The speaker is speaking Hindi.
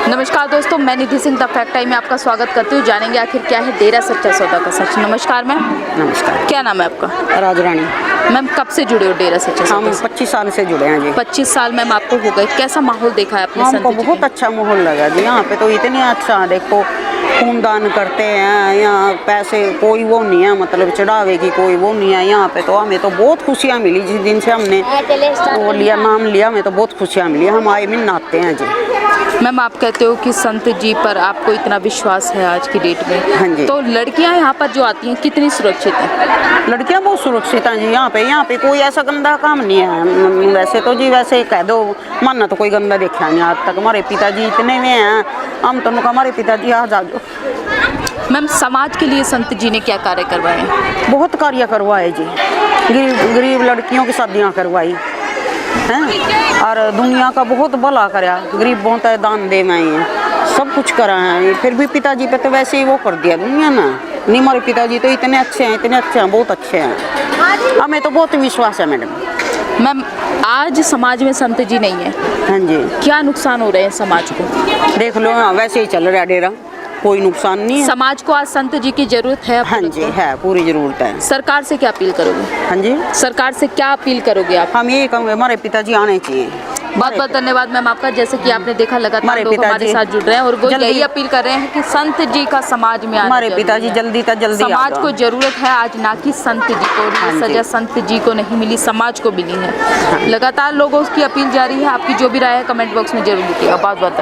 नमस्कार दोस्तों, मैं निधि सिंह TheFactEye में आपका स्वागत करती हूँ। जानेंगे आखिर क्या है डेरा सच्चा सौदा का सच। नमस्कार मैम। नमस्कार। क्या नाम है आपका? राजरानी। मैम कब से जुड़े हो डेरा सच्चा सौदा? हम 25 साल से जुड़े हैं जी। 25 साल मैम आपको हो गए। कैसा माहौल देखा है आपने? हमको बहुत अच्छा माहौल लगा जी। यहाँ पे तो इतने अच्छा, देखो खूनदान करते हैं, यहाँ पैसे कोई वो नहीं है, मतलब चढ़ावे की कोई वो नहीं है यहाँ पे। तो हमें तो बहुत खुशियाँ मिली जिस दिन से हमने वो लिया, नाम लिया, हमें तो बहुत खुशियाँ मिली। हम आए दिन नाते हैं जी। मैम आप कहते हो कि संत जी पर आपको इतना विश्वास है आज की डेट में। हाँ जी। तो लड़कियां यहाँ पर जो आती हैं कितनी सुरक्षित हैं? लड़कियां बहुत सुरक्षित हैं जी। यहाँ पे कोई ऐसा गंदा काम नहीं है। वैसे तो जी, वैसे कह दो मानना तो कोई गंदा देखा नहीं आज तक। हमारे पिताजी इतने में हैं, हम तो हमारे पिताजी आ जाओ। मैम समाज के लिए संत जी ने क्या कार्य करवाए? बहुत कार्य करवाए जी। गरीब लड़कियों की शादियाँ करवाई हैं, और दुनिया का बहुत भला करा। गरीब बहुत दान दे में सब कुछ करा है। फिर भी पिताजी पे तो वैसे ही वो कर दिया दुनिया ना। नहीं, हमारे पिताजी तो इतने अच्छे हैं, बहुत अच्छे हैं। हमें तो बहुत विश्वास है मैडम। मैम आज समाज में संत जी नहीं है। हाँ जी। क्या नुकसान हो रहे हैं समाज को? देख लो, वैसे ही चल रहा है डेरा, कोई नुकसान नहीं है। समाज को आज संत जी की जरूरत है। हाँ जी, है, पूरी जरूरत है। सरकार से क्या अपील करोगे? हाँ जी, सरकार से क्या अपील करोगे आप? हम यही कहेंगे, हमारे पिताजी आने चाहिए। बहुत बहुत धन्यवाद मैम आपका। जैसे कि आपने देखा लगातार लोग हमारे साथ जुड़ रहे हैं और वो यही अपील कर रहे हैं कि संत जी का समाज में आना। हमारे पिताजी जल्दी तक जल्दी समाज को जरूरत है आज, ना कि संत जी को। सजा संत जी को नहीं मिली, समाज को मिली है। लगातार लोगों की अपील जारी है। आपकी जो भी राय है कमेंट बॉक्स में जरूर लिखिएगा। बहुत बहुत